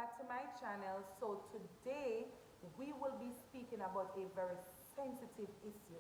back to my channel. So today we will be speaking about a very sensitive issue.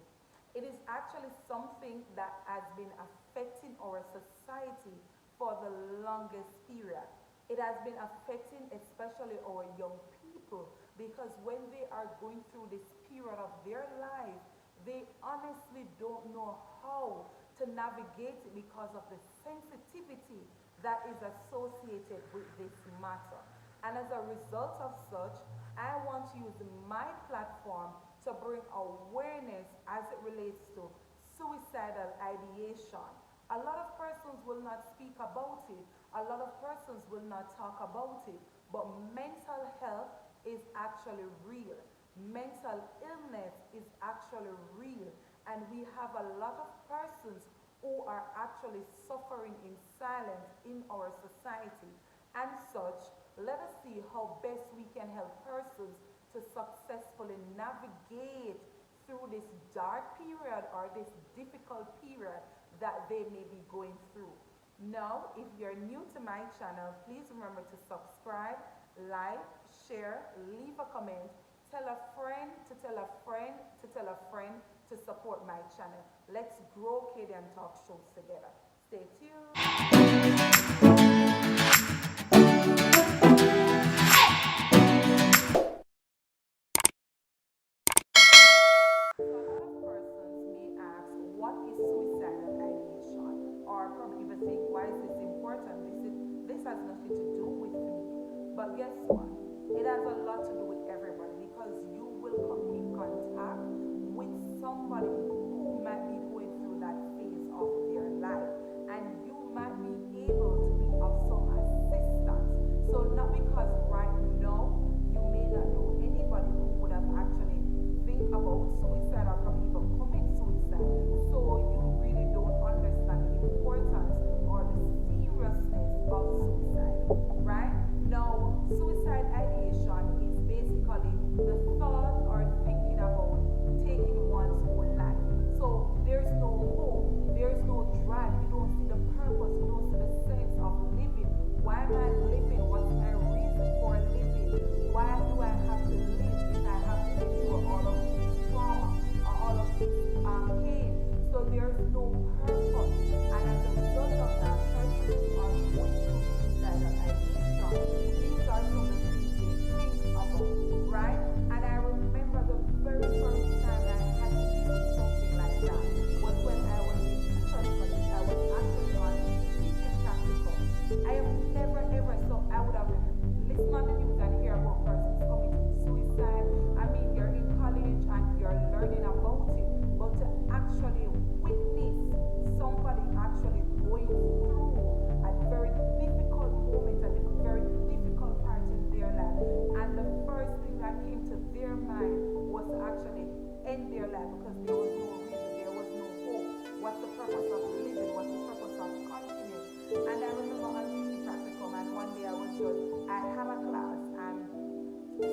It is actually something that has been affecting our society for the longest period. It has been affecting especially our young people because when they are going through this period of their life, they honestly don't know how to navigate it because of the sensitivity that is associated with this matter. And as a result of such, I want to use my platform to bring awareness as it relates to suicidal ideation. A lot of persons will not speak about it, a lot of persons will not talk about it, but mental health is actually real. Mental illness is actually real, and we have a lot of persons who are actually suffering in silence in our society. And such, let us see how best we can help persons to successfully navigate through this dark period or this difficult period that they may be going through. Now, if you're new to my channel, please remember to subscribe, like, share, leave a comment, tell a friend to tell a friend to tell a friend to support my channel. Let's grow Kaydian talk shows together. Stay tuned. So a lot of persons may ask, what is suicidal ideation? Or probably even think, why is this important? This has nothing to do with me. But guess what? It has a lot to do with everybody because you will come in contact with somebody who might be going through that phase of their life, and you might be able to be of some assistance. So not because right now you may not know anybody who would have actually think about suicide or probably even commit suicide, so you really don't understand the importance or the seriousness of suicide, right? Now, suicide ideation is basically the thought or thinking about taking one's own life. So there's no hope, there's no drive, you don't see the purpose, you don't see the sense of living. Why am I living? What's my reason for living? Why do I have to live if I have to endure all of this trauma or all of this pain? So there's no purpose. And as a result of that, persons are going through suicidal ideation. These are some of the things they think about, right? And I remember the very first time I had to deal with something like that was when I was in church college. I was actually on teaching practical. I have never ever thought I would have listened on the news and hear about persons committing suicide. I mean, you're in college and you're learning about it, but to actually witness somebody actually going through a very difficult moment, a very difficult part in their life, and the first thing that came to their mind was to actually end their life because there was no reason, there was no hope. What's the purpose of living? What's the purpose of continuing? And I remember on teaching practicum, and one day I had a class, and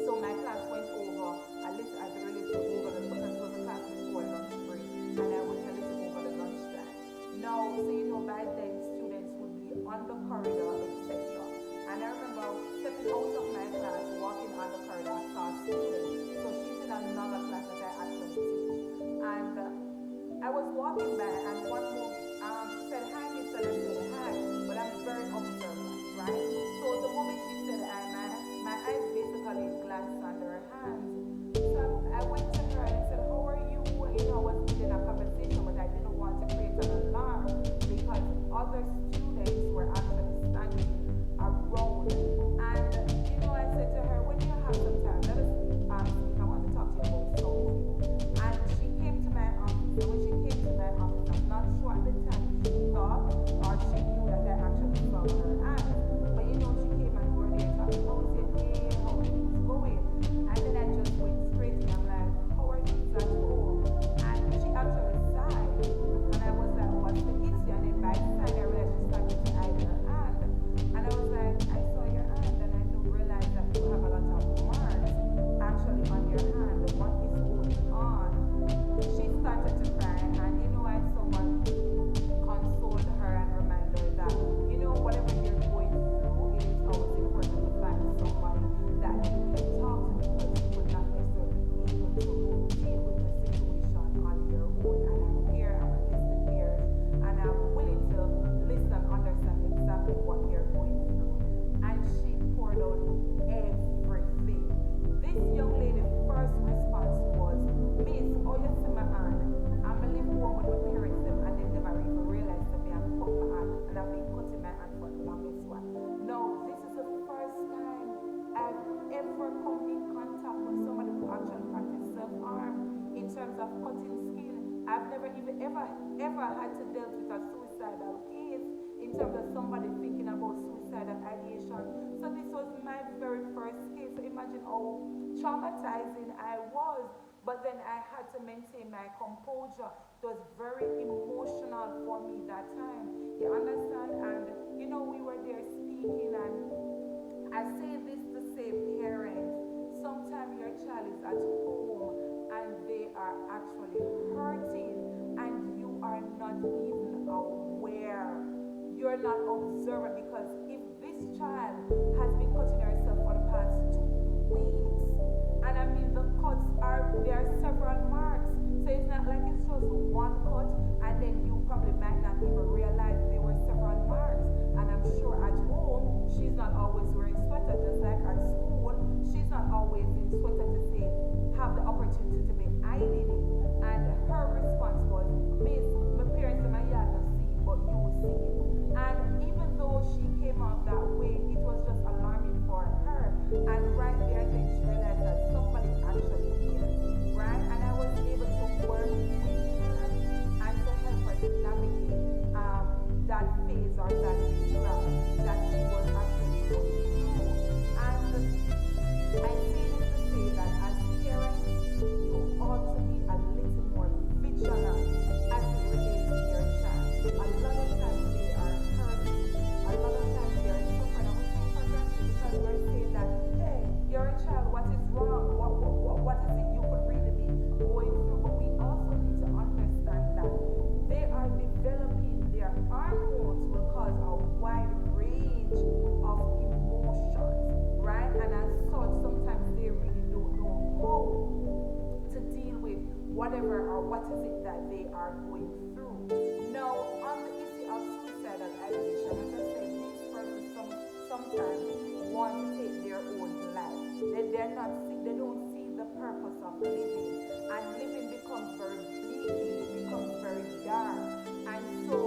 so my class went over a little as it relates to over the, because it was a class before lunch break, and I went a little over the lunchtime. Now, so you know, by then students would be on the corridor, etc. And I remember stepping out of my class, walking on the corridor, I saw a student. So she's in another class that I actually teach. And I was walking by, and one more said, "Hi, Mr. I said, "Hi," but I'm very observant, right? So the moment she said, my eyes basically glanced under her hands. So I went to her and said, "How are you?" You know, I was within a conversation, but I didn't want to create an alarm because other students were actually standing around. And you know, I said to her, "When you have some time, let us speak. I want to talk to you about something." And she came to my office. And when she came to my office, I'm not sure at the ever had to deal with a suicidal case in terms of somebody thinking about suicidal ideation. So this was my very first case. So imagine how traumatizing I was. But then I had to maintain my composure. It was very emotional for me that time. You understand? And we were there speaking, and I say this to say, parents, sometimes your child is at home and they are actually hurting, and you are not even aware. You're not observant, because if this child has been cutting herself for the past 2 weeks, and I mean the cuts there are several marks, so it's not like it's just one cut and then you probably might not even realize there were several marks. And I'm sure at home she's not always wearing sweater, just like at school she's not always in sweater to say have the opportunity to be ironing it. And her response was, Miss, my parents and my yard don't see it, but you will see it. And even though she came out that way, it was just alarming for her. And right there, then she realized that somebody actually cares, right? And I was able to work with her and to help her to navigate that phase or that era that she was actually going through. And I say this to say that as parents, you ought to be a little more vigilant as it relates to your child. A lot of times they are hurting. A lot of times they are suffering. And we take for granted because we're saying that, hey, you're a child, what is wrong? What is it you could really be going through? But we also need to understand that they are developing, their hormones will cause a wide range of emotions, right? And as such, sometimes they really don't know how to deal with whatever or what is it that they are going through. Now, on the issue of suicidal ideation, as I said, these persons sometimes want to take their own life. They don't see the purpose of living, and living becomes very bleak, it becomes very dark. And so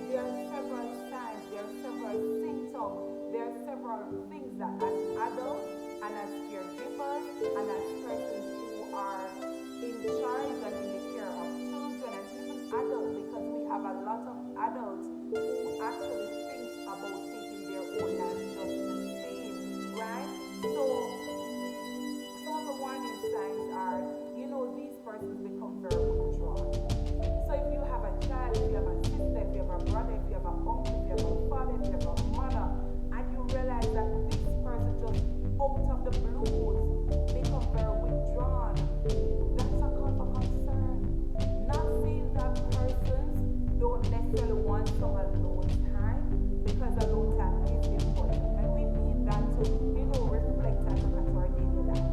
there are several signs, there are several symptoms, there are several things that as adults and as caregivers and as persons who are in charge and in the care of children and even adults, because we have a lot of adults who actually think about taking their own lives just the same, right? So some of the warning signs are, these persons become very withdrawn. So if you have a child, if you have a sister, if you have a brother, if you have an uncle, if you have a father, if you have a mother, and you realize that this person just out of the blues become very withdrawn, that's a cause for concern. Not saying that persons don't necessarily want some alone time, because alone time is important, and we need that to, reflect and look at our daily life.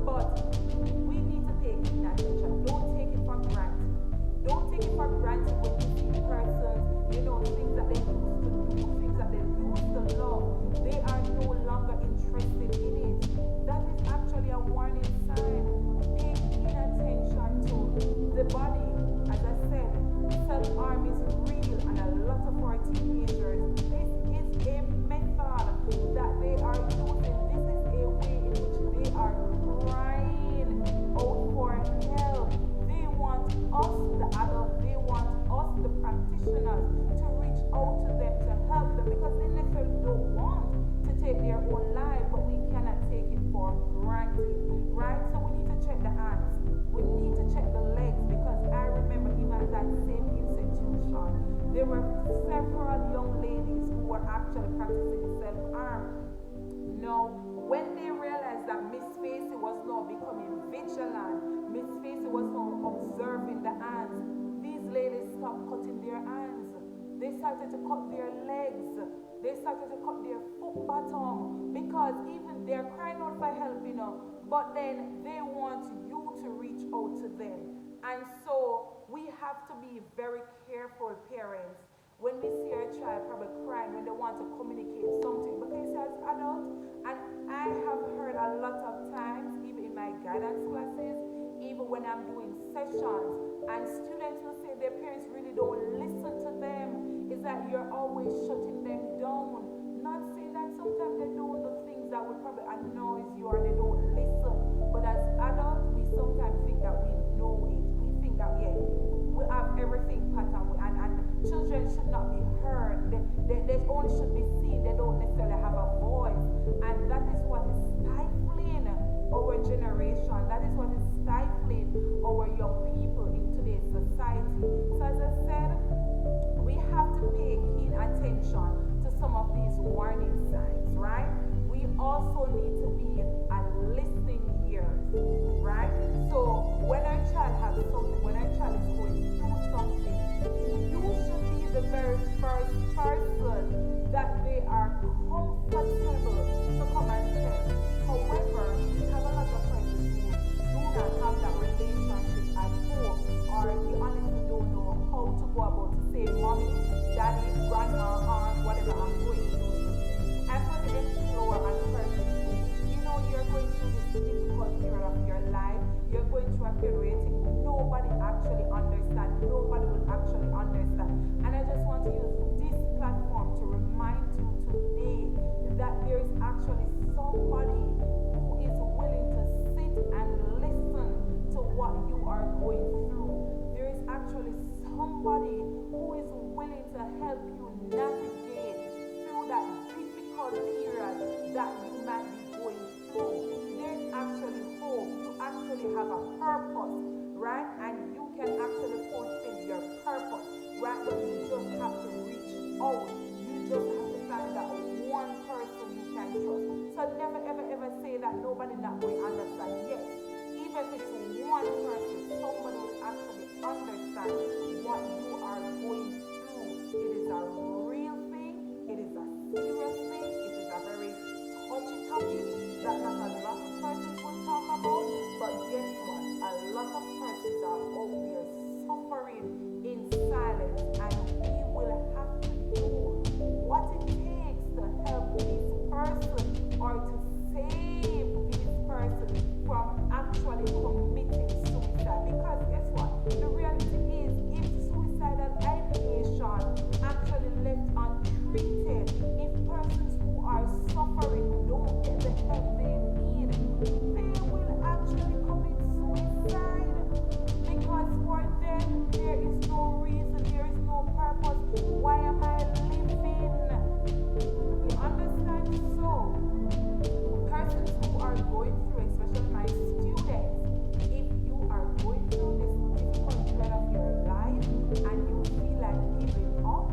But we need to pay keen attention. Don't take it for granted. Don't take it for granted when you see persons, things that they used to do, things that they used to love, they are no longer interested in it. That is actually a warning sign. Pay keen attention to the body. As I said, self-harm is real, and a lot of our teenagers, this is a method that they are using. This is a way in which they are crying out for help. They want us, the adults, they want us, the practitioners, to reach out to them to help them, because they necessarily don't want to take their own life, but we cannot take it for granted, right? So we need to check the hands, we need to check the legs, because I remember even at that same institution, there were several young ladies who were actually practicing self-harm. Now, when they realized that Miss Facey was now becoming vigilant, Miss Facey was now observing the hands, these ladies stopped cutting their hands. They started to cut their legs. They started to cut their foot bottom, because even they're crying out for help, but then they want you to reach out to them. And so we have to be very careful, parents, when we see our child probably crying when they want to communicate something. Because as adults, and I have heard a lot of times, even in my guidance classes, even when I'm doing sessions, and students will say their parents really don't listen to them, is that you're always shutting them down. Not saying that sometimes they do the things that would probably annoy you or they don't listen, but as adults, we sometimes think that we know it. We think that, yeah, we have everything Children should not be heard. They only should be seen. They don't necessarily have a voice. And that is what is stifling our generation. That is what is stifling our young people in today's society. So as I said, we have to pay keen attention to some of these warning signs, right? We also need to be a listening ears, right? So when our child has something, when our child is going through something, you should be the very first person that they are comfortable to come and tell. However, we have a lot of persons who do not have that relationship at home, or you honestly don't know how to go about to say, mommy, daddy, grandma, aunt, whatever, I'm going through this. And for the explorer and person who, you're going through this difficult period of your life, you're going through a period where you think nobody actually understands, nobody will actually understand. And I just want to use this platform to remind you today that there is actually somebody who is willing to sit and listen to what you are going through. There is actually somebody who is willing to help you navigate through that difficult period that you might be going through. There's actually hope. You actually have a purpose, right? And you can actually fulfill your purpose, right? But you just have to reach out. You just have to find that one person you can trust. So never, ever, ever say that nobody not going to understand. Yes, even if it's one person, somebody will actually understand what you are going through. It is a real thing. It is a serious thing. It is a very touchy topic that not a lot of persons will talk about. But guess what? A lot of persons are out there suffering in silence, and we will have to do what it takes to help this person or to save this person from actually committing suicide. Because guess what? The reality is, if suicidal ideation actually left untreated, if persons who are suffering don't get the help they need, they will actually commit suicide. Because for them, there is no reason, there is no purpose. Why am I living? You understand? So, persons who are going through, especially my students, if you are going through this difficult period of your life and you feel like giving up,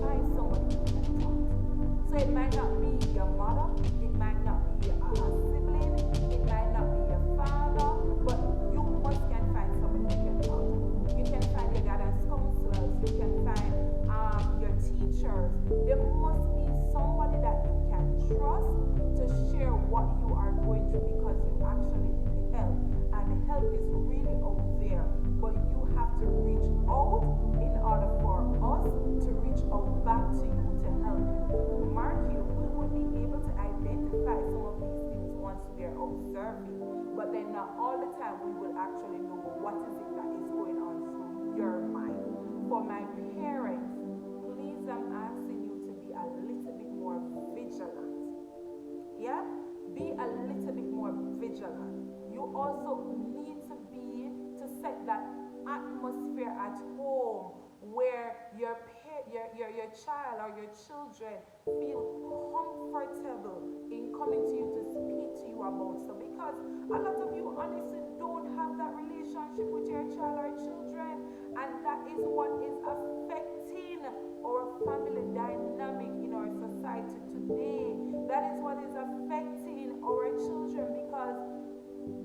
find somebody you can talk to. So it might not be your mother, it might not be a sibling, it might not be your father, but you must can find somebody you can talk to. You can find your guidance counselors, you can find your teachers. There must be somebody that you can trust to share what you are going through, because you actually need help, and help is really out there, but you have to reach out in order for us to reach out back to you to help you. Mark you, we will be able to identify some of these things once we are observing, but then not all the time we will actually know what is it that is going on through your mind. For my parents, please, I'm asking you to be a little bit more vigilant. Yeah? Be a little bit more vigilant. You also need to set that atmosphere at home where your child or your children feel comfortable in coming to you to speak to you about. So because a lot of you honestly don't have that relationship with your child or children, and that is what is affecting our family dynamic in our society today. That is what is affecting our children, because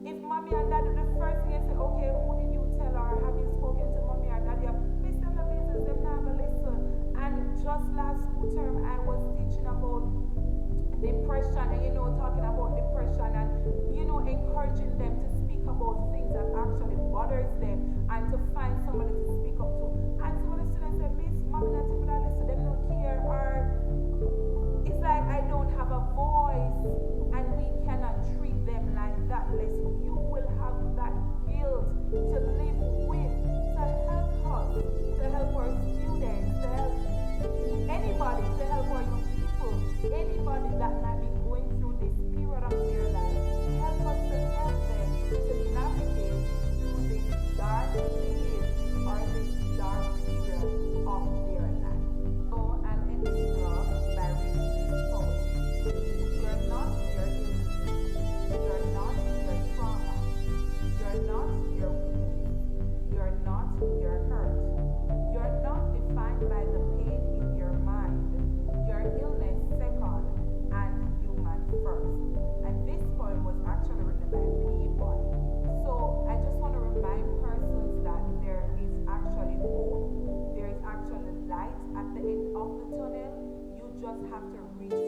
if mommy and daddy, the first thing you say, okay, who did you tell, or have you spoken to mommy or daddy? Miss them the business, them never listen. And just last school term, I was teaching about depression, and talking about depression, and encouraging them to speak about things that actually bothers them, and to find somebody to speak up to. And some of the students said, Miss, mommy not people that listen, them don't care, or it's like I don't have a voice, and we cannot treat them like that. Listen, you will have that guilt to live with, to help us, to help our students, to help anybody, to help our young people, anybody that might be going through this period of their life. Help us to help them to navigate through this dark phase or this dark period of have to reach